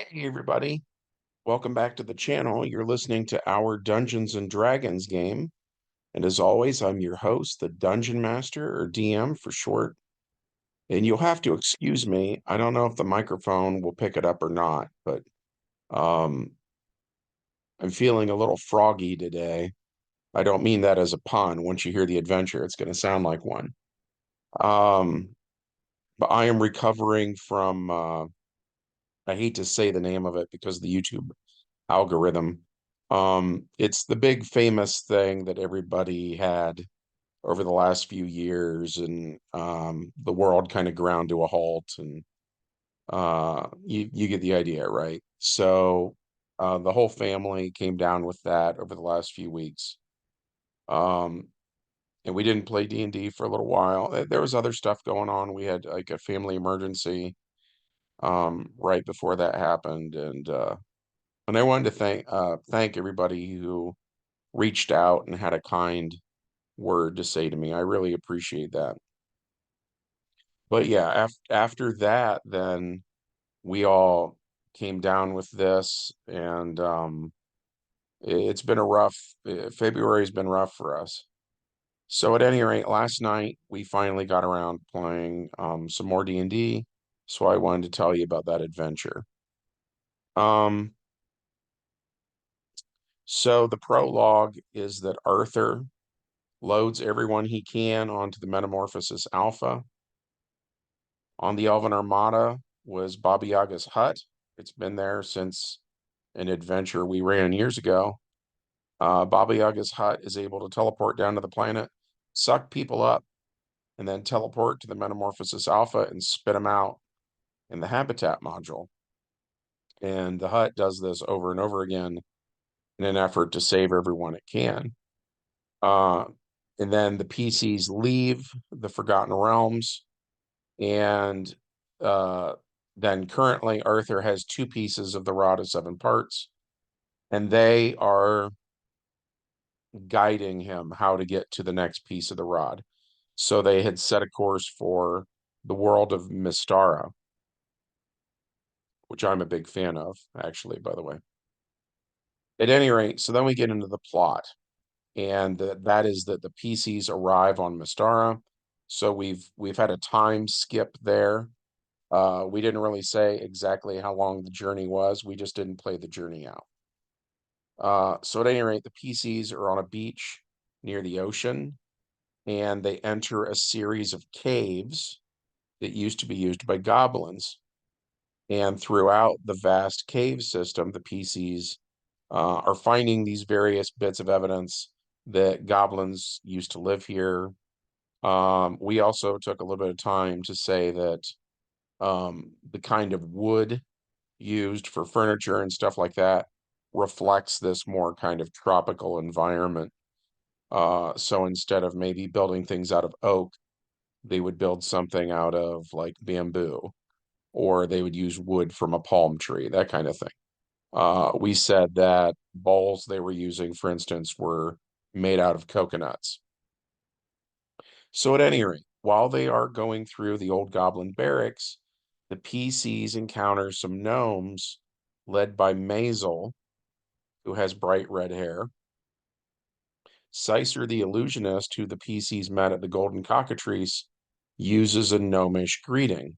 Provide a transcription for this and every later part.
Hey everybody, welcome back to the channel. You're listening to our Dungeons and Dragons game. And as always, I'm your host, the Dungeon Master, or DM for short. And you'll have to excuse me. I don't know if the microphone will pick it up or not, but um, I'm feeling a little froggy today. I don't mean that as a pun. Once you hear the adventure, it's going to sound like one. Um, but I am recovering from, I hate to say the name of it because of the YouTube algorithm. It's the big famous thing that everybody had over the last few years, and the world kind of ground to a halt, and you get the idea, right? So the whole family came down with that over the last few weeks. Um, and we didn't play D&D for a little while. There was other stuff going on. We had like a family emergency right before that happened, and I wanted to thank everybody who reached out and had a kind word to say to me. I really appreciate that. But yeah, after that, then we all came down with this, and it's been a rough. February's been rough for us. So at any rate, last night we finally got around playing some more D&D. So I wanted to tell you about that adventure. Um, so the prologue is that Arthur loads everyone he can onto the Metamorphosis Alpha. On the Elven Armada was Baba Yaga's hut. It's been there since an adventure we ran years ago. Baba Yaga's hut is able to teleport down to the planet, suck people up, and then teleport to the Metamorphosis Alpha and spit them out in the habitat module. And the hut does this over and over again in an effort to save everyone it can. Uh, and then the PCs leave the Forgotten Realms, and uh, then currently Arthur has two pieces of the Rod of Seven Parts, and they are guiding him how to get to the next piece of the rod. So they had set a course for the world of Mystara, which I'm a big fan of, actually, by the way. At any rate, so then we get into the plot, and that is that the PCs arrive on Mystara. So we've had a time skip there. We didn't really say exactly how long the journey was. We just didn't play the journey out. So at any rate, the PCs are on a beach near the ocean, and they enter a series of caves that used to be used by goblins. And throughout the vast cave system, the PCs are finding these various bits of evidence that goblins used to live here. We also took a little bit of time to say that the kind of wood used for furniture and stuff like that reflects this more kind of tropical environment. So instead of maybe building things out of oak, they would build something out of like bamboo, or they would use wood from a palm tree, that kind of thing. We said that bowls they were using, for instance, were made out of coconuts. So at any rate, while they are going through the old goblin barracks, the PCs encounter some gnomes led by Maisel, who has bright red hair. Sicer the illusionist, who the PCs met at the Golden Cockatrice, uses a gnomish greeting.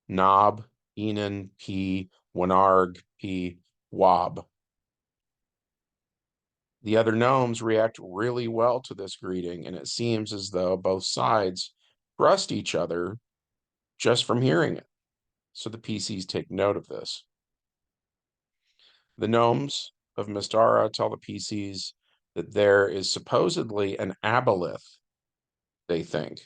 Nob, Enan, P, Wanarg, P, Wob. The other gnomes react really well to this greeting, and it seems as though both sides trust each other just from hearing it. So the PCs take note of this. The gnomes of Mystara tell the PCs that there is supposedly an aboleth, they think,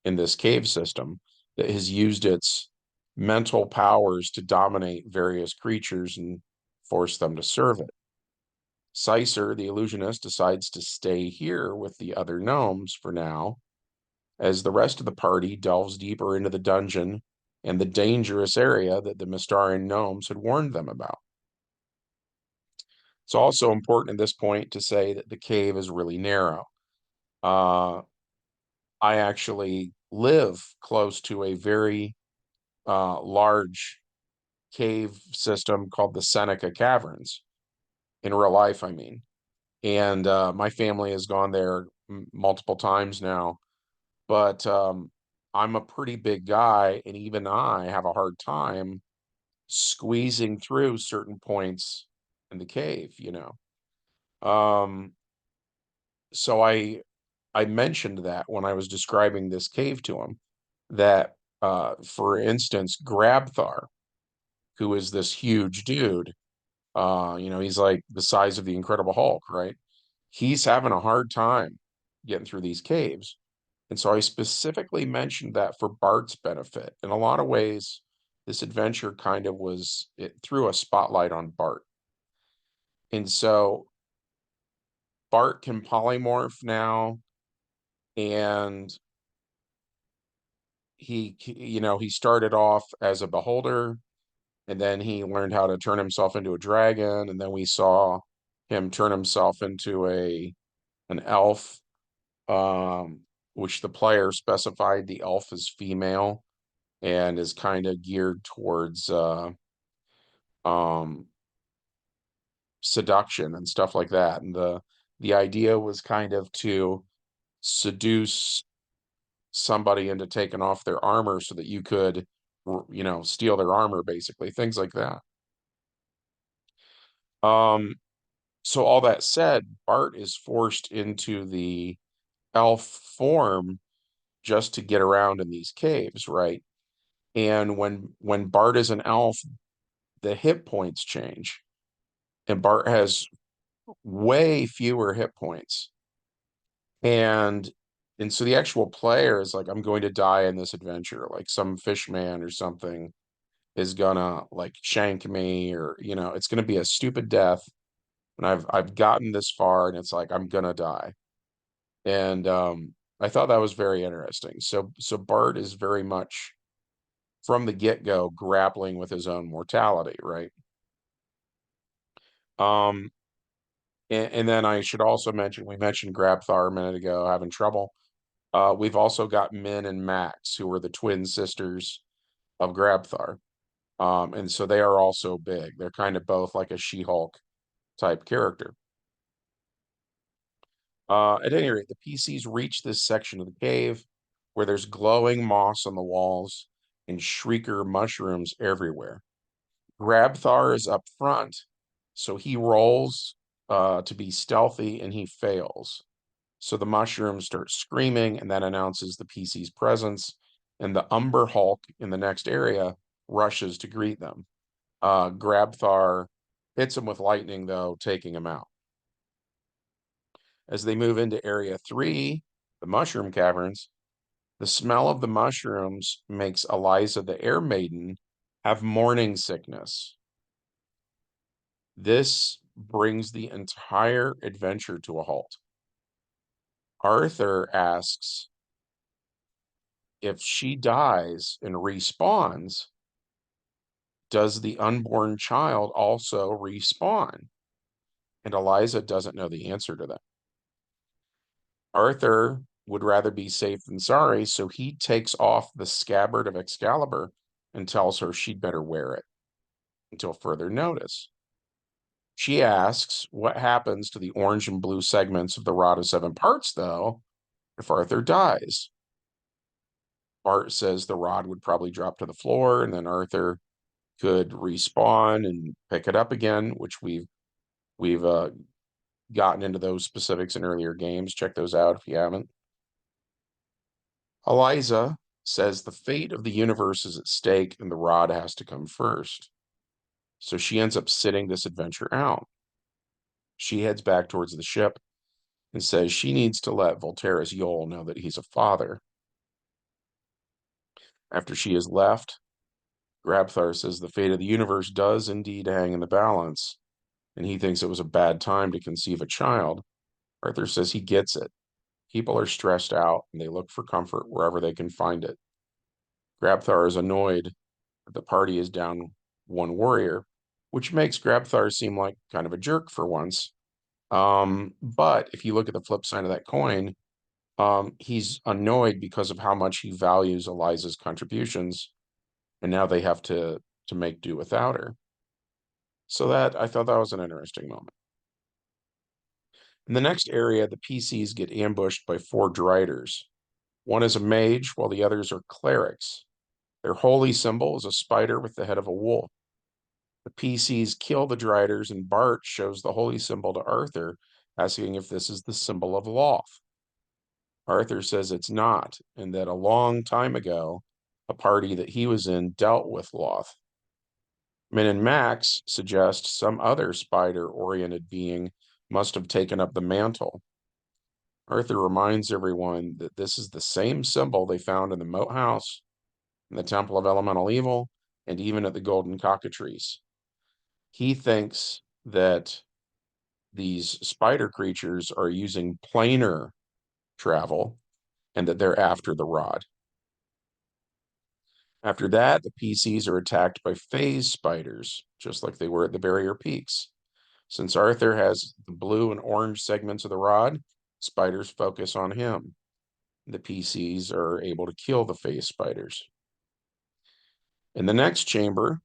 in this cave system that has used its mental powers to dominate various creatures and force them to serve it. Sicer, the illusionist, decides to stay here with the other gnomes for now, as the rest of the party delves deeper into the dungeon and the dangerous area that the Mystarian gnomes had warned them about. It's also important at this point to say that the cave is really narrow. Uh, I actually live close to a very large cave system called the Seneca Caverns in real life, I mean. And my family has gone there multiple times now, but I'm a pretty big guy, and even I have a hard time squeezing through certain points in the cave, you know. So I mentioned that when I was describing this cave to him, that for instance, Grabthar, who is this huge dude, you know, he's like the size of the Incredible Hulk, right? He's having a hard time getting through these caves. And so I specifically mentioned that for Bart's benefit. In a lot of ways, this adventure kind of was, it threw a spotlight on Bart. And so Bart can polymorph now, and you know, he started off as a beholder, and then he learned how to turn himself into a dragon, and then we saw him turn himself into an elf, um, which the player specified the elf is female and is kind of geared towards um, seduction and stuff like that. And the idea was kind of to seduce somebody into taking off their armor so that you could, you know, steal their armor, basically, things like that. Um, so all that said, Bart is forced into the elf form just to get around in these caves, right? And when Bart is an elf, the hit points change, and Bart has way fewer hit points. And and so the actual player is like, I'm going to die in this adventure, like some fish man or something is gonna like shank me, or you know, it's gonna be a stupid death. And I've gotten this far, and it's like I'm gonna die. And I thought that was very interesting. So Bart is very much from the get-go grappling with his own mortality, right? Um, and then I should also mention, we mentioned Grabthar a minute ago having trouble. We've also got Min and Max, who are the twin sisters of Grabthar. And so they are also big. They're kind of both like a She-Hulk type character. At any rate, the PCs reach this section of the cave where there's glowing moss on the walls and shrieker mushrooms everywhere. Grabthar is up front, so he rolls to be stealthy, and he fails. So the mushrooms start screaming, and that announces the PC's presence, and the Umber Hulk in the next area rushes to greet them. Grabthar hits him with lightning, though, taking him out. As they move into Area 3, the Mushroom Caverns, the smell of the mushrooms makes Eliza the Air Maiden have morning sickness. This brings the entire adventure to a halt. Arthur asks if she dies and respawns, does the unborn child also respawn? And Eliza doesn't know the answer to that. Arthur would rather be safe than sorry, so he takes off the scabbard of Excalibur and tells her she'd better wear it until further notice. She asks what happens to the orange and blue segments of the Rod of Seven Parts, though, if Arthur dies. Bart says the rod would probably drop to the floor, and then Arthur could respawn and pick it up again, which we've gotten into those specifics in earlier games. Check those out if you haven't. Eliza says the fate of the universe is at stake, and the rod has to come first. So she ends up sitting this adventure out. She heads back towards the ship and says she needs to let Volterra's Yol know that he's a father. After she is left, Grabthar says the fate of the universe does indeed hang in the balance, and he thinks it was a bad time to conceive a child. Arthur says he gets it. People are stressed out, and they look for comfort wherever they can find it. Grabthar is annoyed that the party is down one warrior, which makes Grabthar seem like kind of a jerk for once. But if you look at the flip side of that coin, he's annoyed because of how much he values Eliza's contributions, and now they have to to make do without her. So I thought that was an interesting moment. In the next area, the PCs get ambushed by 4 driders. One is a mage, while the others are clerics. Their holy symbol is a spider with the head of a wolf. The PCs kill the driders, and Bart shows the holy symbol to Arthur, asking if this is the symbol of Loth. Arthur says it's not, and that a long time ago, a party that he was in dealt with Loth. Min and Max suggest some other spider-oriented being must have taken up the mantle. Arthur reminds everyone that this is the same symbol they found in the moat house, in the Temple of Elemental Evil, and even at the Golden Cockatrice. He thinks that these spider creatures are using planar travel and that they're after the rod. After that, the PCs are attacked by phase spiders, just like they were at the Barrier Peaks. Since Arthur has the blue and orange segments of the rod, spiders focus on him. The PCs are able to kill the phase spiders. In the next chamber,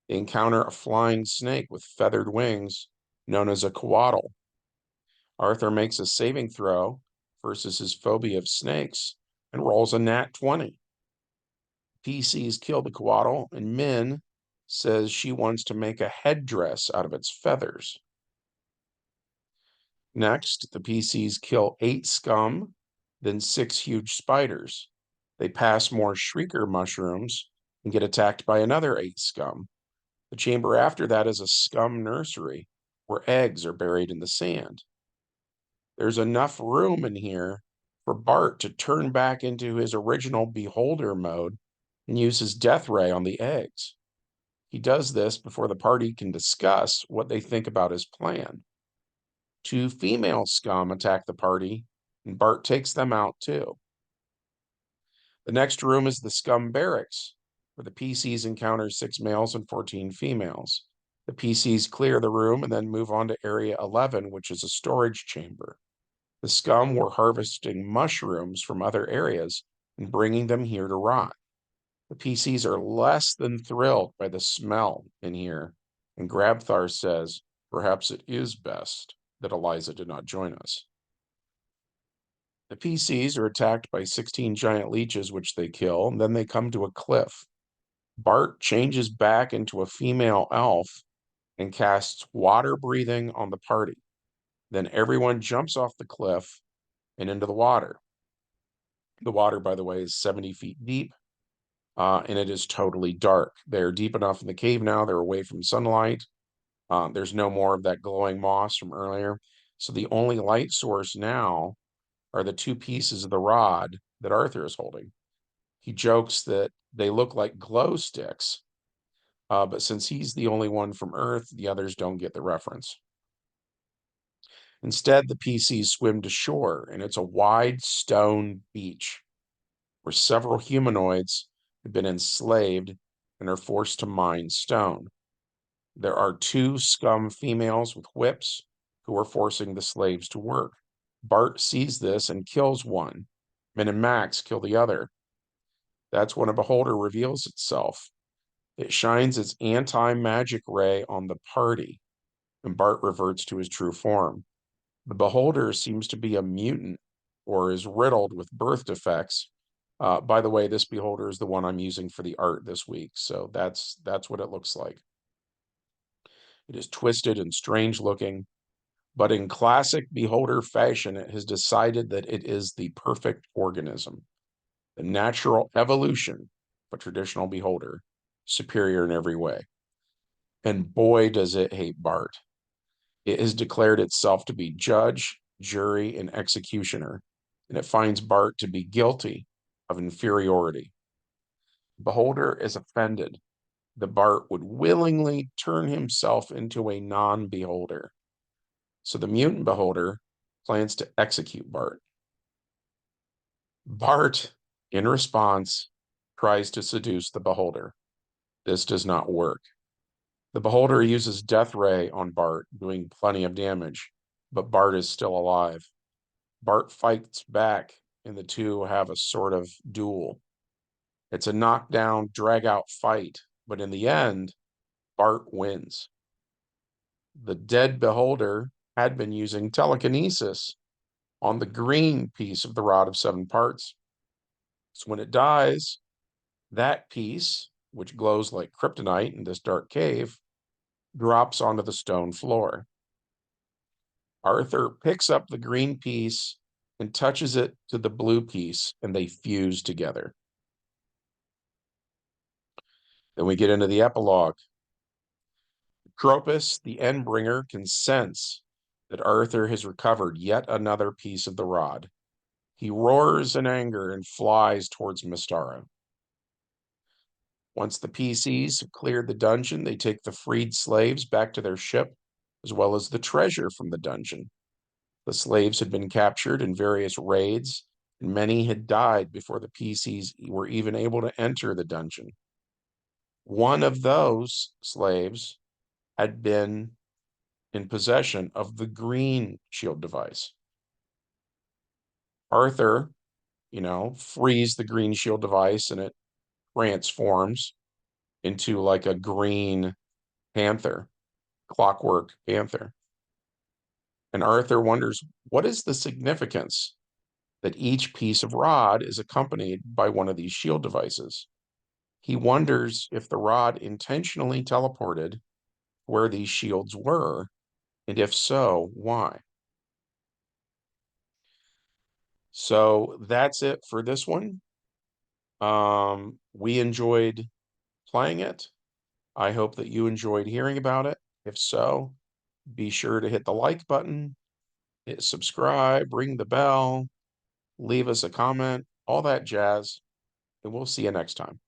they encounter a flying snake with feathered wings known as a coatl. Arthur makes a saving throw versus his phobia of snakes and rolls a nat 20. PCs kill the coatl, and Min says she wants to make a headdress out of its feathers. Next, the PCs kill 8 scum, then 6 huge spiders. They pass more shrieker mushrooms and get attacked by another 8 scum. The chamber after that is a scum nursery where eggs are buried in the sand. There's enough room in here for Bart to turn back into his original beholder mode and use his death ray on the eggs. He does this before the party can discuss what they think about his plan. 2 female scum attack the party, and Bart takes them out too. The next room is the scum barracks, where the PCs encounter 6 males and 14 females. The PCs clear the room and then move on to Area 11, which is a storage chamber. The scum were harvesting mushrooms from other areas and bringing them here to rot. The PCs are less than thrilled by the smell in here, and Grabthar says, perhaps it is best that Eliza did not join us. The PCs are attacked by 16 giant leeches, which they kill, and then they come to a cliff. Bart changes back into a female elf and casts water breathing on the party. Then everyone jumps off the cliff and into the water. The water, by the way, is 70 feet deep, and it is totally dark. They're deep enough in the cave now. They're away from sunlight. There's no more of that glowing moss from earlier. So the only light source now are the 2 pieces of the rod that Arthur is holding. He jokes that they look like glow sticks, but since he's the only one from Earth, the others don't get the reference. Instead, the PCs swim to shore, and it's a wide stone beach where several humanoids have been enslaved and are forced to mine stone. There are 2 scum females with whips who are forcing the slaves to work. Bart sees this and kills one. Min and Max kill the other. That's when a beholder reveals itself. It shines its anti-magic ray on the party, and Bart reverts to his true form. The beholder seems to be a mutant or is riddled with birth defects. By the way, this beholder is the one I'm using for the art this week, so that's what it looks like. It is twisted and strange looking, but in classic beholder fashion, it has decided that it is the perfect organism, the natural evolution of a traditional beholder, superior in every way. And boy, does it hate Bart. It has declared itself to be judge, jury, and executioner, and it finds Bart to be guilty of inferiority. Beholder is offended that Bart would willingly turn himself into a non-beholder. So the mutant beholder plans to execute Bart. Bart, in response, tries to seduce the beholder. This does not work. The beholder uses Death Ray on Bart, doing plenty of damage, but Bart is still alive. Bart fights back, and the two have a sort of duel. It's a knockdown, drag-out fight But in the end, Bart wins. The dead beholder had been using telekinesis on the green piece of the rod of 7 parts. So when it dies, that piece, which glows like kryptonite in this dark cave, drops onto the stone floor. Arthur picks up the green piece and touches it to the blue piece, and they fuse together. Then we get into the epilogue. Cropus, the Endbringer, can sense that Arthur has recovered yet another piece of the rod. He roars in anger and flies towards Mystara. Once the PCs have cleared the dungeon, they take the freed slaves back to their ship, as well as the treasure from the dungeon. The slaves had been captured in various raids, and many had died before the PCs were even able to enter the dungeon. One of those slaves had been in possession of the green shield device. Arthur, frees the green shield device and it transforms into like a green panther, clockwork panther. And Arthur wonders, what is the significance that each piece of rod is accompanied by one of these shield devices? He wonders if the rod intentionally teleported where these shields were, and if so, why? So that's it for this one. We enjoyed playing it. I hope that you enjoyed hearing about it. If so, be sure to hit the like button, hit subscribe, ring the bell, leave us a comment, all that jazz, and we'll see you next time.